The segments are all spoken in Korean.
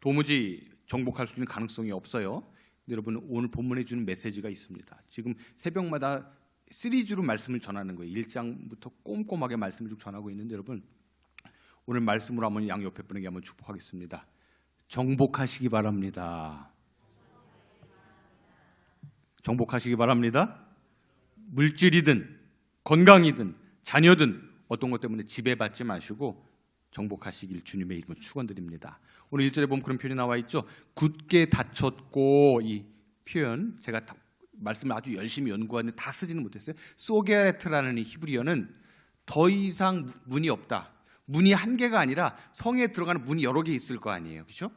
도무지 정복할 수 있는 가능성이 없어요. 근데 여러분, 오늘 본문에 주는 메시지가 있습니다. 지금 새벽마다 시리즈로 말씀을 전하는 거예요. 1장부터 꼼꼼하게 말씀을 쭉 전하고 있는데, 여러분, 오늘 말씀으로 한번 양 옆에 분에게 한번 축복하겠습니다. 정복하시기 바랍니다. 정복하시기 바랍니다. 물질이든 건강이든 자녀든 어떤 것 때문에 지배받지 마시고 정복하시길 주님의 이름으로 축원드립니다. 오늘 1절에 보면 그런 표현이 나와 있죠. 굳게 닫혔고, 이 표현 제가 말씀을 아주 열심히 연구하는데 다 쓰지는 못했어요. 소게레트라는 이 히브리어는 더 이상 문이 없다, 문이 한 개가 아니라 성에 들어가는 문이 여러 개 있을 거 아니에요, 그렇죠?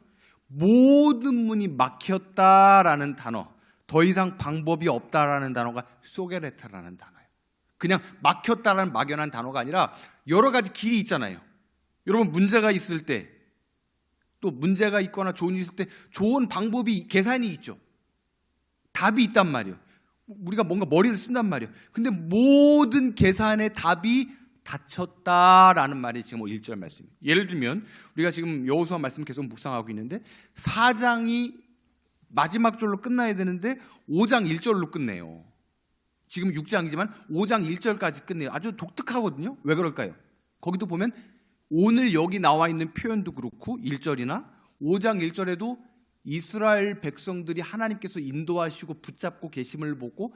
모든 문이 막혔다라는 단어, 더 이상 방법이 없다라는 단어가 소게레트라는 단어예요. 그냥 막혔다라는 막연한 단어가 아니라 여러 가지 길이 있잖아요. 여러분, 문제가 있을 때, 또 문제가 있거나 좋은 일이 있을 때 좋은 방법이, 계산이 있죠. 답이 있단 말이에요. 우리가 뭔가 머리를 쓴단 말이에요. 근데 모든 계산의 답이 닫혔다라는 말이 지금 1절 말씀이에요. 예를 들면 우리가 지금 여호수아 말씀을 계속 묵상하고 있는데 4장이 마지막 절로 끝나야 되는데 5장 1절로 끝내요. 지금 6장이지만 5장 1절까지 끝내요. 아주 독특하거든요. 왜 그럴까요? 거기도 보면 오늘 여기 나와 있는 표현도 그렇고 1절이나 5장 1절에도 이스라엘 백성들이 하나님께서 인도하시고 붙잡고 계심을 보고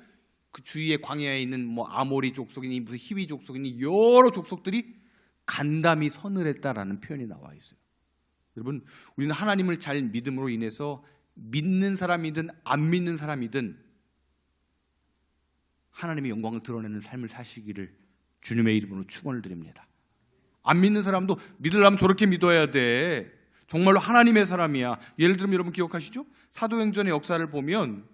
그 주위에 광야에 있는 뭐 아모리 족속이니 무슨 히위 족속이니 여러 족속들이 간담이 서늘했다라는 표현이 나와 있어요. 여러분, 우리는 하나님을 잘 믿음으로 인해서 믿는 사람이든 안 믿는 사람이든 하나님의 영광을 드러내는 삶을 사시기를 주님의 이름으로 축원을 드립니다. 안 믿는 사람도 믿으려면 저렇게 믿어야 돼. 정말로 하나님의 사람이야. 예를 들면 여러분 기억하시죠? 사도행전의 역사를 보면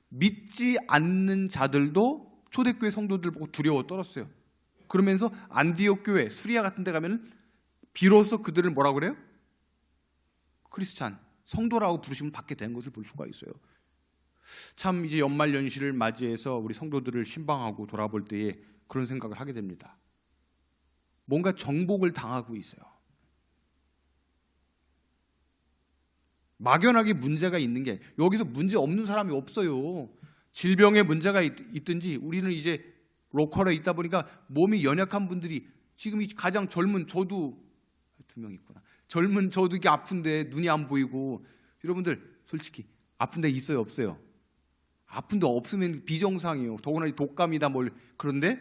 믿지 않는 자들도 초대교회 성도들 보고 두려워 떨었어요. 그러면서 안디옥 교회, 수리아 같은 데 가면 비로소 그들을 뭐라고 그래요? 크리스찬, 성도라고 부르시면 받게 된 것을 볼 수가 있어요. 참 이제 연말 연시를 맞이해서 우리 성도들을 신방하고 돌아볼 때에 그런 생각을 하게 됩니다. 뭔가 정복을 당하고 있어요. 막연하게 문제가 있는 게, 여기서 문제 없는 사람이 없어요. 질병에 문제가 있든지, 우리는 이제 로컬에 있다 보니까 몸이 연약한 분들이, 지금 가장 젊은 저도 2명 있구나. 젊은 저도 이게 아픈데 눈이 안 보이고, 여러분들 솔직히 아픈 데 있어요, 없어요? 아픈 데 없으면 비정상이에요. 더구나 독감이다 뭘. 그런데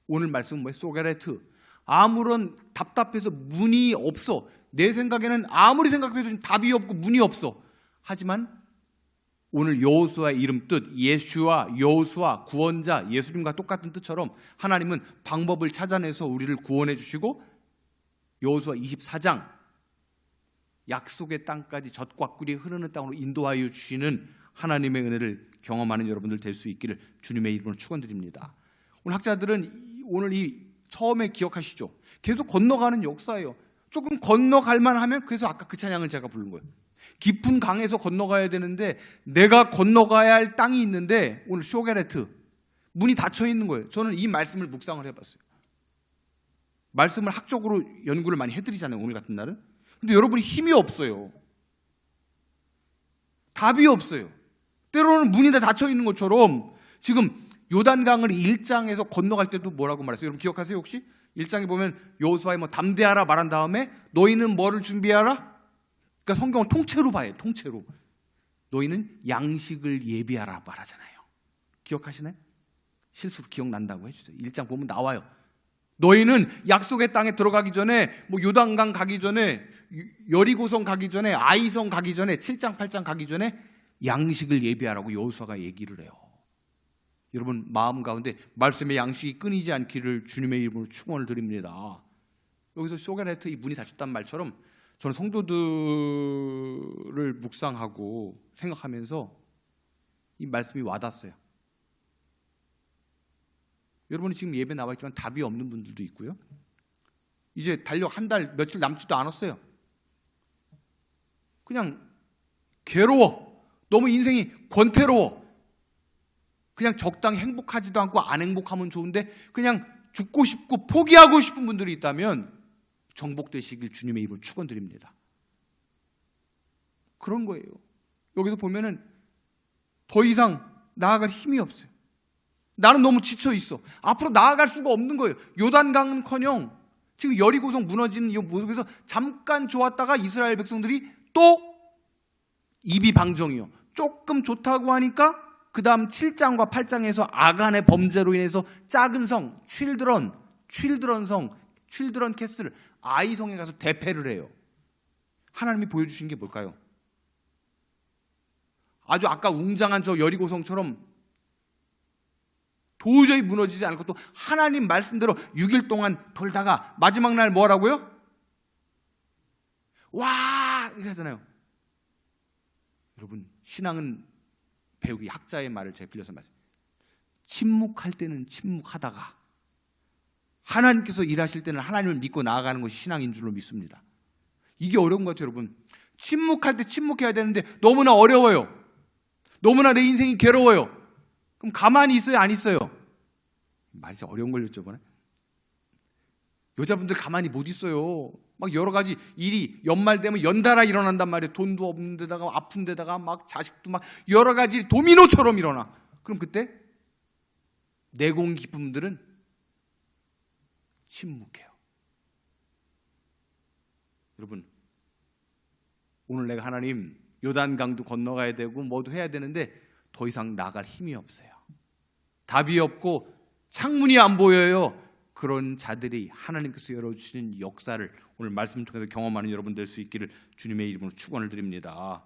오늘 말씀은 뭐예요? 소게레트. 아무런 답답해서 문이 없어. 내 생각에는 아무리 생각해도 답이 없고 문이 없어. 하지만 오늘 여호수아의 이름 뜻, 예슈아, 여호수아, 구원자, 예수님과 똑같은 뜻처럼 하나님은 방법을 찾아내서 우리를 구원해 주시고, 여호수아 24장 약속의 땅까지 젖과 꿀이 흐르는 땅으로 인도하여 주시는 하나님의 은혜를 경험하는 여러분들 될 수 있기를 주님의 이름으로 축원드립니다. 오늘 학자들은 오늘 이 처음에 기억하시죠? 계속 건너가는 역사예요. 조금 건너갈 만하면, 그래서 아까 그 찬양을 제가 부른 거예요. 깊은 강에서 건너가야 되는데 내가 건너가야 할 땅이 있는데 오늘 쇼게레트, 문이 닫혀 있는 거예요. 저는 이 말씀을 묵상을 해봤어요. 말씀을 학적으로 연구를 많이 해드리잖아요, 오늘 같은 날은. 근데 여러분이 힘이 없어요. 답이 없어요. 때로는 문이 다 닫혀 있는 것처럼 지금 요단강을 1장에서 건너갈 때도 뭐라고 말했어요? 여러분 기억하세요 혹시? 1장에 보면 여호수아에 뭐 담대하라 말한 다음에 너희는 뭐를 준비하라? 그러니까 성경을 통째로 봐요. 통째로. 너희는 양식을 예비하라 말하잖아요. 기억하시나요? 실수로 기억난다고 해주세요. 1장 보면 나와요. 너희는 약속의 땅에 들어가기 전에, 뭐 요단강 가기 전에, 여리고성 가기 전에, 아이성 가기 전에, 7장 8장 가기 전에 양식을 예비하라고 여호수아가 얘기를 해요. 여러분 마음 가운데 말씀의 양식이 끊이지 않기를 주님의 이름으로 축원을 드립니다. 여기서 쇼게레트 이 문이 닫혔단 말처럼 저는 성도들을 묵상하고 생각하면서 이 말씀이 와닿았어요. 여러분이 지금 예배 나와 있지만 답이 없는 분들도 있고요. 이제 달력 한 달 며칠 남지도 않았어요. 그냥 괴로워. 너무 인생이 권태로워. 그냥 적당히 행복하지도 않고 안 행복하면 좋은데 그냥 죽고 싶고 포기하고 싶은 분들이 있다면 정복되시길 주님의 이름으로 축원드립니다. 그런 거예요. 여기서 보면은 더 이상 나아갈 힘이 없어요. 나는 너무 지쳐 있어. 앞으로 나아갈 수가 없는 거예요. 요단강은커녕 지금 여리고성 무너지는 이 모습에서 잠깐 좋았다가 이스라엘 백성들이 또 입이 방정이요. 조금 좋다고 하니까 그 다음 7장과 8장에서 아간의 범죄로 인해서 작은 성, 칠드런 캐슬, 아이성에 가서 대패를 해요. 하나님이 보여주신 게 뭘까요? 아주 아까 웅장한 저 여리고성처럼 도저히 무너지지 않을 것도 하나님 말씀대로 6일 동안 돌다가 마지막 날 뭐라고요? 와! 이렇게 하잖아요. 여러분, 신앙은 배우기 학자의 말을 제가 빌려서 말씀. 침묵할 때는 침묵하다가 하나님께서 일하실 때는 하나님을 믿고 나아가는 것이 신앙인 줄로 믿습니다. 이게 어려운 것 같아요, 여러분. 침묵할 때 침묵해야 되는데 너무나 어려워요. 너무나 내 인생이 괴로워요. 그럼 가만히 있어요, 안 있어요? 말이 어려운 걸렸죠, 이번에. 여자분들 가만히 못 있어요. 막 여러 가지 일이 연말 되면 연달아 일어난단 말이에요. 돈도 없는 데다가 아픈 데다가 막 자식도 막 여러 가지 도미노처럼 일어나. 그럼 그때 내공 기쁨들은 침묵해요. 여러분, 오늘 내가 하나님 요단강도 건너가야 되고 뭐도 해야 되는데 더 이상 나갈 힘이 없어요. 답이 없고 창문이 안 보여요. 그런 자들이 하나님께서 열어주시는 역사를 오늘 말씀을 통해서 경험하는 여러분 될 수 있기를 주님의 이름으로 축원을 드립니다.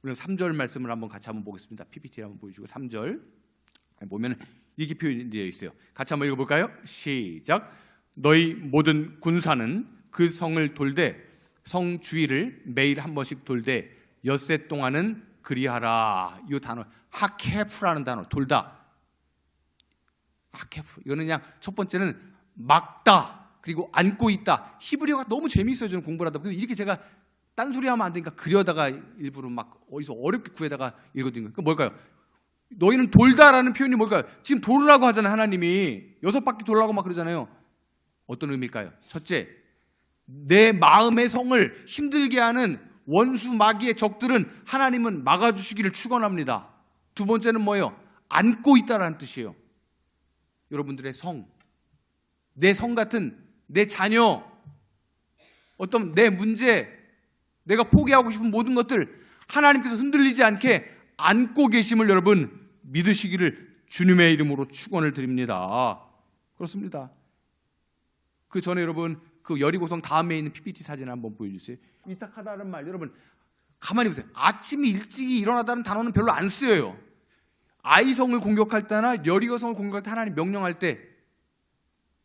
오늘 3절 말씀을 한번 같이 한번 보겠습니다. PPT를 한번 보여주고 3절 보면 이렇게 표현이 되어 있어요. 같이 한번 읽어볼까요? 시작. 너희 모든 군사는 그 성을 돌되 성 주위를 매일 한 번씩 돌되 엿새 동안은 그리하라. 이 단어 하케프라는 단어, 돌다. 하케프. 이거는 그냥 첫 번째는 막다, 그리고 안고 있다. 히브리어가 너무 재미있어요. 저는 공부를 하다 보니까 이렇게 제가 딴소리 하면 안 되니까 그려다가 일부러 막 어디서 어렵게 구해다가 읽어드린 거예요. 그 뭘까요? 너희는 돌다라는 표현이 뭘까요? 지금 돌으라고 하잖아요. 하나님이 6바퀴 돌라고 막 그러잖아요. 어떤 의미일까요? 첫째, 내 마음의 성을 힘들게 하는 원수 마귀의 적들은 하나님은 막아주시기를 축원합니다. 두 번째는 뭐예요? 안고 있다라는 뜻이에요. 여러분들의 성, 내 성 같은 내 자녀, 어떤 내 문제, 내가 포기하고 싶은 모든 것들 하나님께서 흔들리지 않게 안고 계심을 여러분 믿으시기를 주님의 이름으로 축원을 드립니다. 그렇습니다. 그 전에 여러분 그 여리고성 다음에 있는 PPT 사진 한번 보여주세요. 위탁하다는 말 여러분 가만히 보세요. 아침에 일찍이 일어나다는 단어는 별로 안 쓰여요. 아이성을 공격할 때나 여리고성을 공격할 때 하나님 명령할 때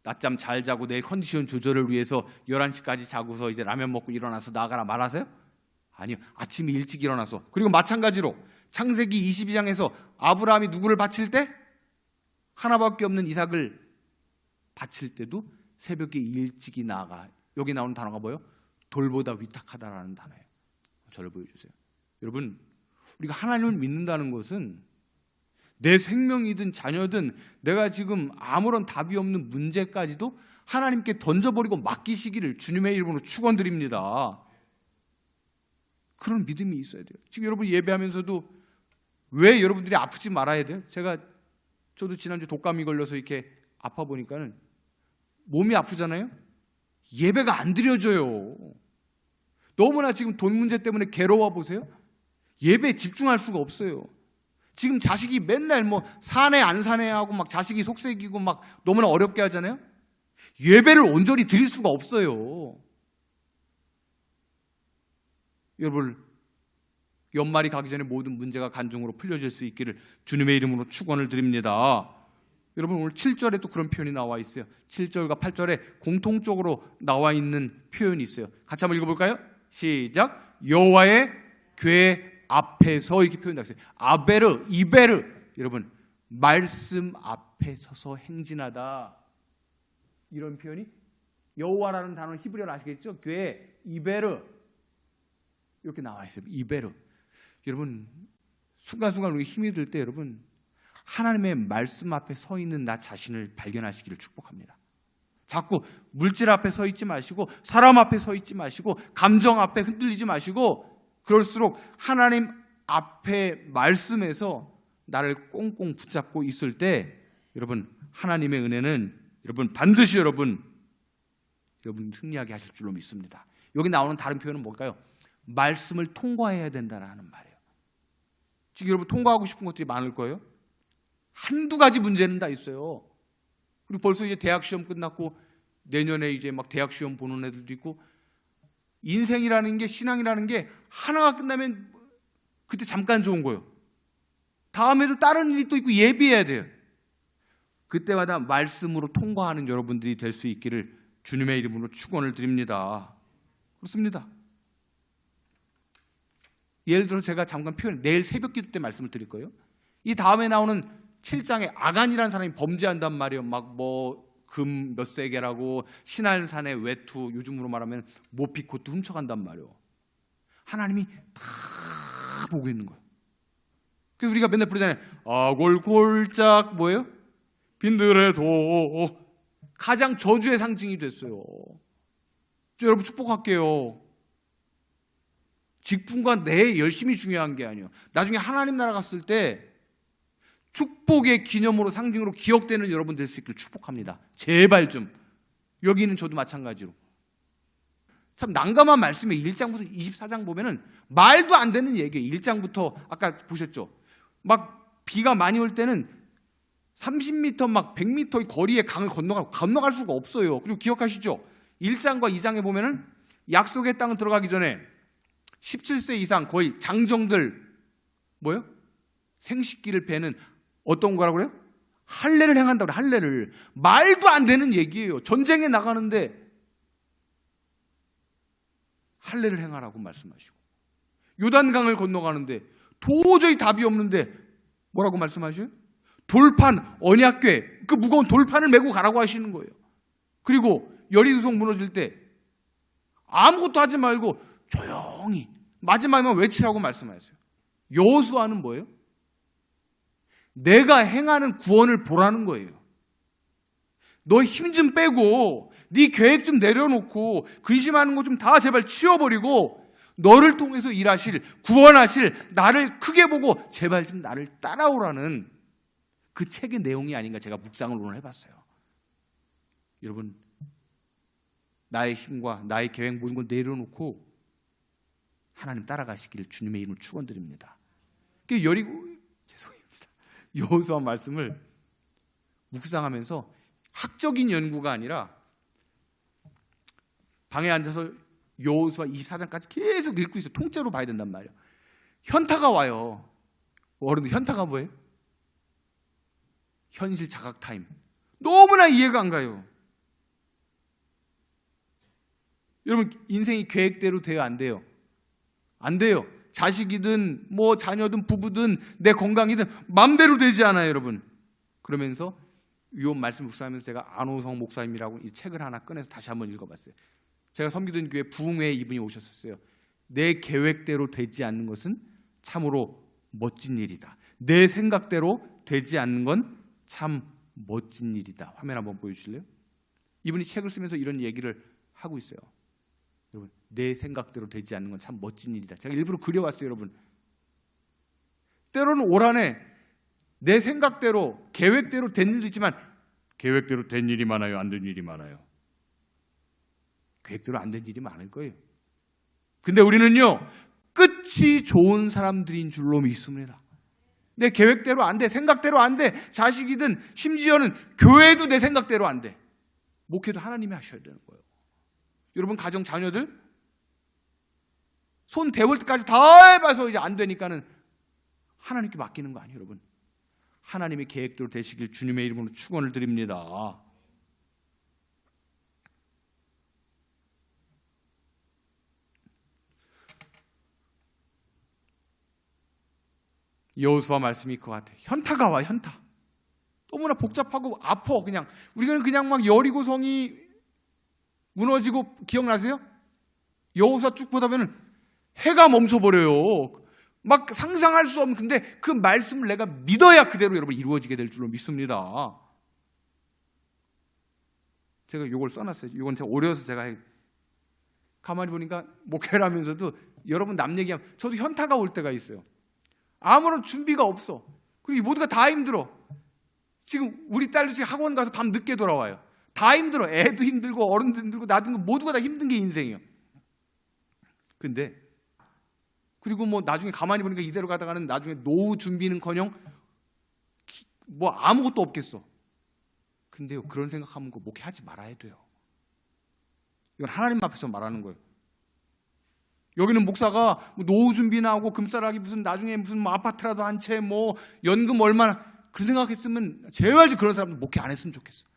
낮잠 잘 자고 내일 컨디션 조절을 위해서 11시까지 자고서 이제 라면 먹고 일어나서 나가라 말하세요? 아니요. 아침에 일찍 일어나서. 그리고 마찬가지로 창세기 22장에서 아브라함이 누구를 바칠 때? 하나밖에 없는 이삭을 바칠 때도 새벽에 일찍이 나가. 여기 나오는 단어가 뭐예요? 돌보다 위탁하다라는 단어예요. 저를 보여주세요. 여러분, 우리가 하나님을 믿는다는 것은 내 생명이든 자녀든 내가 지금 아무런 답이 없는 문제까지도 하나님께 던져버리고 맡기시기를 주님의 이름으로 축원드립니다. 그런 믿음이 있어야 돼요. 지금 여러분 예배하면서도 왜 여러분들이 아프지 말아야 돼요? 저도 지난주 독감이 걸려서 이렇게 아파 보니까는 몸이 아프잖아요. 예배가 안 드려져요. 너무나 지금 돈 문제 때문에 괴로워 보세요. 예배에 집중할 수가 없어요. 지금 자식이 맨날 뭐 사내 안 사내 하고 막 자식이 속색이고 막 너무나 어렵게 하잖아요. 예배를 온전히 드릴 수가 없어요. 여러분, 연말이 가기 전에 모든 문제가 간증으로 풀려질 수 있기를 주님의 이름으로 축원을 드립니다. 여러분, 오늘 7절에 또 그런 표현이 나와 있어요. 7절과 8절에 공통적으로 나와 있는 표현이 있어요. 같이 한번 읽어볼까요? 시작. 여호와의 궤 앞에서 이렇게 표현되어 있어요. 아베르, 이베르. 여러분, 말씀 앞에 서서 행진하다. 이런 표현이 여호와라는 단어는 히브리어로 아시겠죠? 궤, 이베르. 이렇게 나와 있어요. 이베르. 여러분, 순간순간 우리 힘이 들 때 여러분 하나님의 말씀 앞에 서 있는 나 자신을 발견하시기를 축복합니다. 자꾸 물질 앞에 서 있지 마시고 사람 앞에 서 있지 마시고 감정 앞에 흔들리지 마시고 그럴수록 하나님 앞에 말씀에서 나를 꽁꽁 붙잡고 있을 때 여러분 하나님의 은혜는 여러분 반드시 여러분 승리하게 하실 줄로 믿습니다. 여기 나오는 다른 표현은 뭘까요? 말씀을 통과해야 된다는 말이에요. 지금 여러분 통과하고 싶은 것들이 많을 거예요. 한두 가지 문제는 다 있어요. 그리고 벌써 이제 대학 시험 끝났고 내년에 이제 막 대학 시험 보는 애들도 있고, 인생이라는 게, 신앙이라는 게 하나가 끝나면 그때 잠깐 좋은 거예요. 다음에도 다른 일이 또 있고 예비해야 돼요. 그때마다 말씀으로 통과하는 여러분들이 될 수 있기를 주님의 이름으로 축원을 드립니다. 그렇습니다. 예를 들어 제가 잠깐 내일 새벽 기도 때 말씀을 드릴 거예요. 이 다음에 나오는 7장에 아간이라는 사람이 범죄한단 말이에요. 막 금 몇 세계라고 신할산의 외투, 요즘으로 말하면 모피코트 훔쳐간단 말이에요. 하나님이 다 보고 있는 거예요. 그래서 우리가 맨날 부르잖아요. 아골골짝 뭐예요? 빈들에도 가장 저주의 상징이 됐어요. 여러분 축복할게요. 직분과 내 열심이 중요한 게 아니에요. 나중에 하나님 나라 갔을 때 축복의 기념으로 상징으로 기억되는 여러분 될 수 있기를 축복합니다. 제발 좀. 여기는 저도 마찬가지로. 참 난감한 말씀에 1장부터 24장 보면은 말도 안 되는 얘기예요. 1장부터 아까 보셨죠? 막 비가 많이 올 때는 30m 막 100m 거리의 강을 건너갈 수가 없어요. 그리고 기억하시죠? 1장과 2장에 보면은 약속의 땅 들어가기 전에 17세 이상 거의 장정들 뭐예요? 생식기를 베는 어떤 거라고 그래요? 할례를 행한다고 그래요. 할례를. 말도 안 되는 얘기예요. 전쟁에 나가는데 할례를 행하라고 말씀하시고, 요단강을 건너가는데 도저히 답이 없는데 뭐라고 말씀하셔요? 돌판, 언약궤, 그 무거운 돌판을 메고 가라고 하시는 거예요. 그리고 여리고성 무너질 때 아무것도 하지 말고 조용히 마지막에만 외치라고 말씀하셨어요. 여호수아는 뭐예요? 내가 행하는 구원을 보라는 거예요. 너 힘 좀 빼고 네 계획 좀 내려놓고 근심하는 거 좀 다 제발 치워버리고 너를 통해서 일하실, 구원하실 나를 크게 보고 제발 좀 나를 따라오라는 그 책의 내용이 아닌가 제가 묵상을 오늘 해봤어요. 여러분, 나의 힘과 나의 계획 모든 걸 내려놓고 하나님 따라가시기를 주님의 이름으로 축원드립니다. 여호수아 말씀을 묵상하면서 학적인 연구가 아니라 방에 앉아서 여호수아 24장까지 계속 읽고 있어요. 통째로 봐야 된단 말이에요. 현타가 와요. 어른들 현타가 뭐예요? 현실 자각 타임. 너무나 이해가 안 가요. 여러분, 인생이 계획대로 돼요, 안 돼요? 안 돼요. 자식이든 뭐 자녀든 부부든 내 건강이든 마음대로 되지 않아요, 여러분. 그러면서 이 말씀 묵상하면서 제가 안호성 목사님이라고 이 책을 하나 꺼내서 다시 한번 읽어봤어요. 제가 섬기던 교회 부흥회에 이분이 오셨었어요. 내 계획대로 되지 않는 것은 참으로 멋진 일이다. 내 생각대로 되지 않는 건 참 멋진 일이다. 화면 한번 보여주실래요? 이분이 책을 쓰면서 이런 얘기를 하고 있어요. 여러분, 내 생각대로 되지 않는 건 참 멋진 일이다. 제가 일부러 그려왔어요, 여러분. 때로는 올 한해 내 생각대로, 계획대로 된 일도 있지만 계획대로 된 일이 많아요, 안 된 일이 많아요. 계획대로 안 된 일이 많을 거예요. 근데 우리는요, 끝이 좋은 사람들인 줄로 믿습니다. 내 계획대로 안 돼, 생각대로 안 돼. 자식이든 심지어는 교회도 내 생각대로 안 돼. 목회도 하나님이 하셔야 되는 거예요. 여러분 가정 자녀들 손 대볼 때까지 다 해봐서 이제 안 되니까는 하나님께 맡기는 거 아니에요, 여러분. 하나님의 계획대로 되시길 주님의 이름으로 축원을 드립니다. 여호수아 말씀이 그 같아요. 현타가 와, 현타. 너무나 복잡하고 아파. 그냥 우리는 그냥 막 여리고성이 무너지고 기억나세요? 여호수아 쭉 보다 보면 해가 멈춰버려요. 막 상상할 수 없는, 근데 그 말씀을 내가 믿어야 그대로 여러분 이루어지게 될 줄로 믿습니다. 제가 이걸 써놨어요. 이건 제가 어려서 제가 가만히 보니까 목회를 하면서도 여러분 남 얘기하면 저도 현타가 올 때가 있어요. 아무런 준비가 없어. 그리고 이 모두가 다 힘들어. 지금 우리 딸도 지금 학원 가서 밤 늦게 돌아와요. 다 힘들어. 애도 힘들고 어른도 힘들고 나도 힘들고 모두가 다 힘든 게 인생이에요. 근데 그리고 뭐 나중에 가만히 보니까 이대로 가다가는 나중에 노후 준비는커녕 뭐 아무것도 없겠어. 근데요, 그런 생각하면 그 목회하지 말아야 돼요. 이건 하나님 앞에서 말하는 거예요. 여기는 목사가 뭐 노후 준비나 하고 금싸라기 무슨 나중에 무슨 뭐 아파트라도 한 채 뭐 연금 얼마나 그 생각했으면 제발 그런 사람들 목회 안 했으면 좋겠어.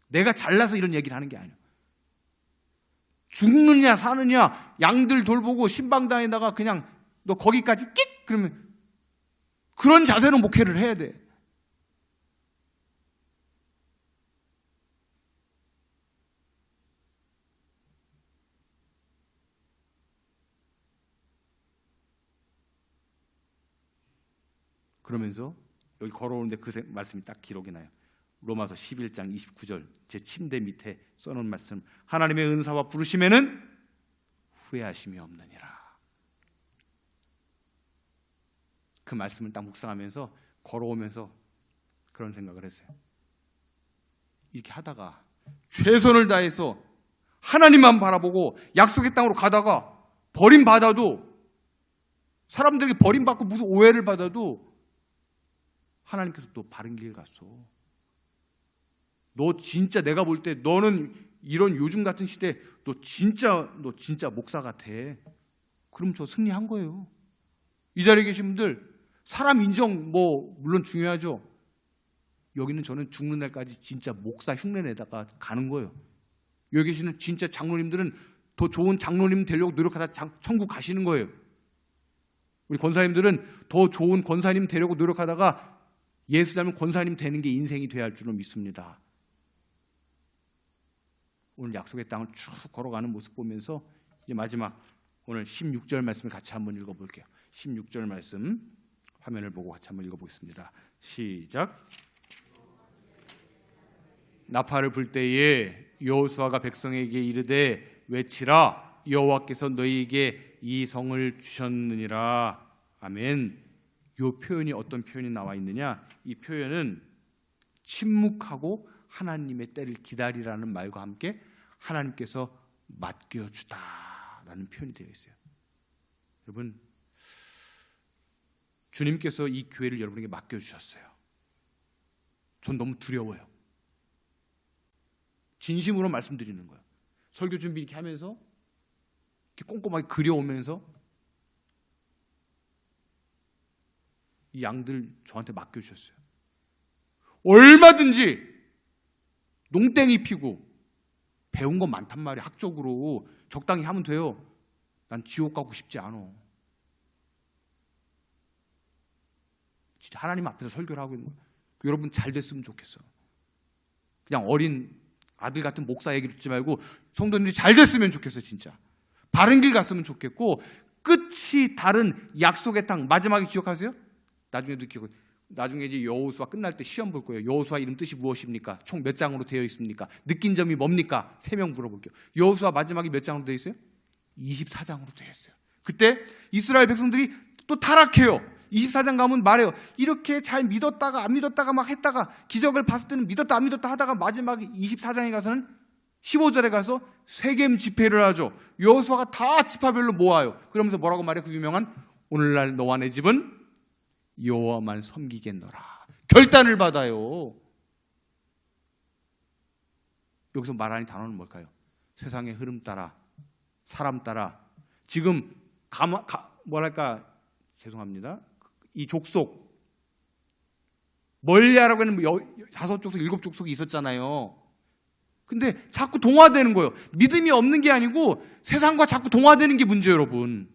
내가 잘나서 이런 얘기를 하는 게 아니야. 죽느냐 사느냐 양들 돌보고 신방당에다가 그냥 너 거기까지 끽 그러면 그런 자세로 목회를 해야 돼. 그러면서 여기 걸어오는데 그 말씀이 딱 기록이 나요. 로마서 11장 29절 제 침대 밑에 써놓은 말씀. 하나님의 은사와 부르심에는 후회하심이 없느니라. 그 말씀을 딱 묵상하면서 걸어오면서 그런 생각을 했어요. 이렇게 하다가 최선을 다해서 하나님만 바라보고 약속의 땅으로 가다가 버림받아도 사람들에게 버림받고 무슨 오해를 받아도 하나님께서 또 바른 길 갔어. 너 진짜 내가 볼 때 너는 이런 요즘 같은 시대에 너 진짜 목사 같아. 그럼 저 승리한 거예요. 이 자리에 계신 분들 사람 인정 뭐 물론 중요하죠. 여기는 저는 죽는 날까지 진짜 목사 흉내 내다가 가는 거예요. 여기 계시는 진짜 장로님들은 더 좋은 장로님 되려고 노력하다 천국 가시는 거예요. 우리 권사님들은 더 좋은 권사님 되려고 노력하다가 예수 닮은 권사님 되는 게 인생이 돼야 할 줄로 믿습니다. 오늘 약속의 땅을 쭉 걸어가는 모습 보면서 이제 마지막 오늘 16절 말씀을 같이 한번 읽어볼게요. 16절 말씀 화면을 보고 같이 한번 읽어보겠습니다. 시작. 나팔을 불 때에 여호수아가 백성에게 이르되 외치라 여호와께서 너희에게 이 성을 주셨느니라. 아멘. 이 표현이 어떤 표현이 나와 있느냐? 이 표현은 침묵하고 하나님의 때를 기다리라는 말과 함께 하나님께서 맡겨주다라는 표현이 되어 있어요. 여러분, 주님께서 이 교회를 여러분에게 맡겨주셨어요. 전 너무 두려워요. 진심으로 말씀드리는 거예요. 설교 준비 이렇게 하면서 이렇게 꼼꼼하게 그려오면서 이 양들 저한테 맡겨주셨어요. 얼마든지 농땡이 피고 배운 건 많단 말이에요. 학적으로 적당히 하면 돼요. 난 지옥 가고 싶지 않아. 진짜 하나님 앞에서 설교를 하고 있는 거예요. 여러분 잘 됐으면 좋겠어. 그냥 어린 아들 같은 목사 얘기 듣지 말고 성도님들이 잘 됐으면 좋겠어요. 진짜 바른 길 갔으면 좋겠고 끝이 다른 약속의 땅 마지막에 기억하세요? 나중에도 기억. 나중에 이제 여호수아 끝날 때 시험 볼 거예요. 여호수아 이름 뜻이 무엇입니까? 총 몇 장으로 되어 있습니까? 느낀 점이 뭡니까? 3명 물어볼게요. 여호수아 마지막에 몇 장으로 되어 있어요? 24장으로 되어 있어요. 그때 이스라엘 백성들이 또 타락해요. 24장 가면 말해요. 이렇게 잘 믿었다가 안 믿었다가 막 했다가 기적을 봤을 때는 믿었다 안 믿었다 하다가 마지막에 24장에 가서는 15절에 가서 세겜 집회를 하죠. 여호수아가 다 지파별로 모아요. 그러면서 뭐라고 말해요? 그 유명한 오늘날 너와 내 집은 여호와만 섬기겠노라. 결단을 받아요. 여기서 말하는 단어는 뭘까요? 세상의 흐름 따라 사람 따라 지금 뭐랄까 죄송합니다. 이 족속 멀리하라고 하는 5족속 7족속이 있었잖아요. 근데 자꾸 동화되는 거예요. 믿음이 없는 게 아니고 세상과 자꾸 동화되는 게 문제예요. 여러분,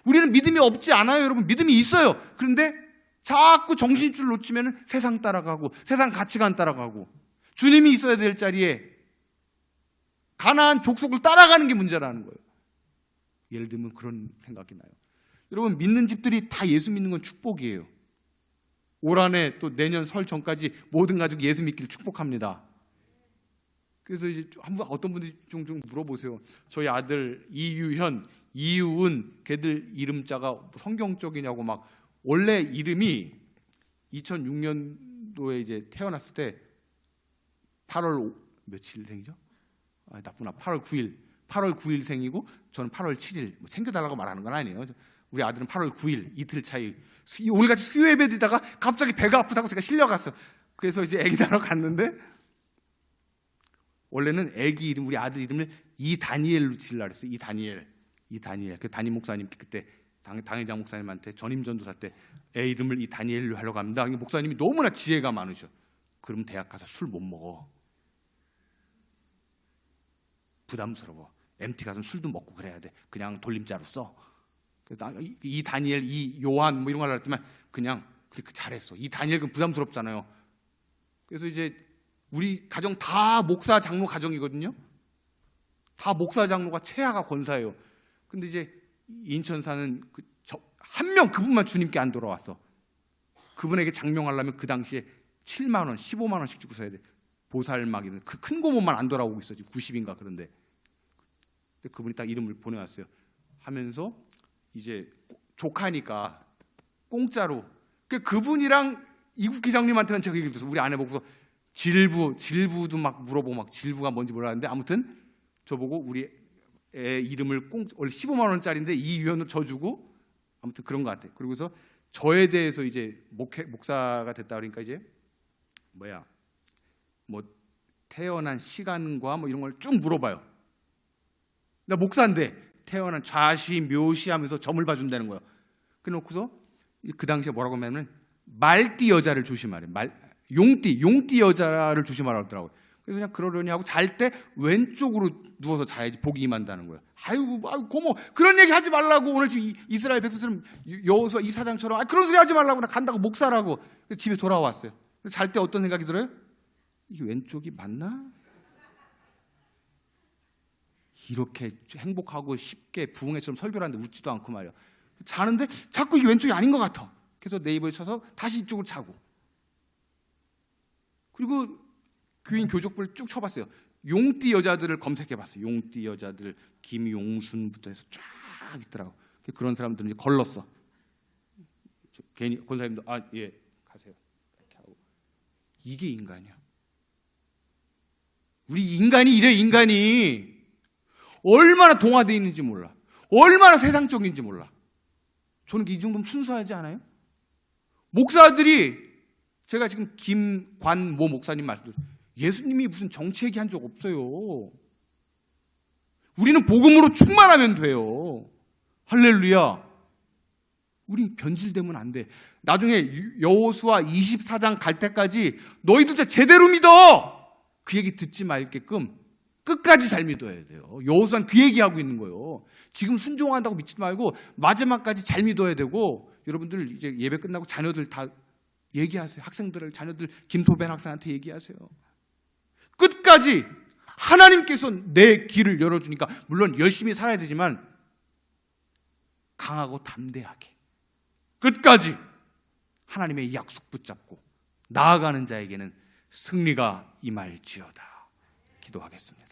우리는 믿음이 없지 않아요. 여러분, 믿음이 있어요. 그런데 자꾸 정신줄 놓치면 세상 따라가고 세상 가치관 따라가고 주님이 있어야 될 자리에 가나안 족속을 따라가는 게 문제라는 거예요. 예를 들면 그런 생각이 나요. 여러분, 믿는 집들이 다 예수 믿는 건 축복이에요. 올 한해 또 내년 설 전까지 모든 가족이 예수 믿기를 축복합니다. 그래서 이제 한번 어떤 분들이 종종 물어보세요. 저희 아들 이유현, 이유은 걔들 이름자가 성경적이냐고 막. 원래 이름이 2006년도에 이제 태어났을 때 8월 며칠 생이죠? 나쁘나 8월 9일 생이고 저는 8월 7일. 뭐 챙겨달라고 말하는 건 아니에요. 우리 아들은 8월 9일 이틀 차이. 오늘같이 수요 예배 드다가 갑자기 배가 아프다고 제가 실려갔어. 그래서 이제 애기 다러 갔는데 원래는 애기 이름, 우리 아들 이름을 이다니엘로 지으려고 그랬어요. 이다니엘. 그 담임 목사님 그때 당회장 목사님한테 전임 전도사 때 애 이름을 이다니엘로 하려고 합니다. 목사님이 너무나 지혜가 많으셔. 그럼 대학 가서 술 못 먹어. 부담스러워. MT 가서 술도 먹고 그래야 돼. 그냥 돌림자로 써. 이 다니엘, 이 요한 뭐 이런 거 하려고 했지만 그냥 그렇게 잘했어. 이 다니엘 그 부담스럽잖아요. 그래서 이제 우리 가정 다 목사 장로 가정이거든요. 다 목사 장로가 최하가 권사예요. 근데 이제 인천 사는 한 명 그분만 주님께 안 돌아왔어. 그분에게 장명하려면 그 당시에 7만 원, 15만 원씩 주고 써야 돼. 보살막 이런 그 큰 고모만 안 돌아오고 있어. 지금 90인가 그런데. 근데 그분이 딱 이름을 보내왔어요. 하면서 이제 조카니까 공짜로. 그분이랑 이국 기장님한테는 제가 얘기를 들었어요. 우리 아내 보고서 질부도 막 물어보고 막 질부가 뭔지 몰랐는데 아무튼 저보고 우리 애 이름을 원래 15만 원짜리인데 이유현으로 줘주고 아무튼 그런 것 같아. 그리고서 저에 대해서 이제 목사가 됐다 그러니까 이제 뭐 태어난 시간과 뭐 이런 걸 쭉 물어봐요. 나 목사인데 태어난 좌시 묘시하면서 점을 봐준다는 거예요. 그래놓고서 그 당시에 뭐라고 하냐면 말띠 여자를 조심하래. 용띠 여자를 조심하라고 하더라고요. 그래서 그냥 그러려니 하고 잘 때 왼쪽으로 누워서 자야지 복이 임한다는 거예요. 아이고 고모 그런 얘기 하지 말라고. 오늘 지금 이스라엘 백성처럼 여호수아 이사장처럼 그런 소리 하지 말라고. 나 간다고 목사라고. 집에 돌아왔어요. 잘 때 어떤 생각이 들어요? 이게 왼쪽이 맞나? 이렇게 행복하고 쉽게 부흥회처럼 설교를 하는데 웃지도 않고 말이야. 자는데 자꾸 이게 왼쪽이 아닌 것 같아. 그래서 네이버에 쳐서 다시 이쪽으로 자고. 그리고 교인 교족부를 쭉 쳐봤어요. 용띠 여자들을 검색해봤어요. 용띠 여자들 김용순부터 해서 쫙 있더라고. 그런 사람들은 이제 걸렀어. 괜히 권사님도 예 가세요 이렇게 하고. 이게 인간이야. 우리 인간이 이래. 인간이 얼마나 동화되어 있는지 몰라. 얼마나 세상적인지 몰라. 저는 이 정도면 순수하지 않아요? 목사들이 제가 지금 김관모 목사님 말씀드렸어요. 예수님이 무슨 정치 얘기한 적 없어요. 우리는 복음으로 충만하면 돼요. 할렐루야. 우리 변질되면 안 돼. 나중에 여호수아 24장 갈 때까지 너희들 진짜 제대로 믿어. 그 얘기 듣지 말게끔 끝까지 잘 믿어야 돼요. 여호수아는 그 얘기하고 있는 거예요. 지금 순종한다고 믿지 말고 마지막까지 잘 믿어야 되고. 여러분들 이제 예배 끝나고 자녀들 다 얘기하세요. 학생들을 자녀들 김토벤 학생한테 얘기하세요. 끝까지 하나님께서 내 길을 열어주니까 물론 열심히 살아야 되지만 강하고 담대하게 끝까지 하나님의 약속 붙잡고 나아가는 자에게는 승리가 임할지어다. 기도하겠습니다.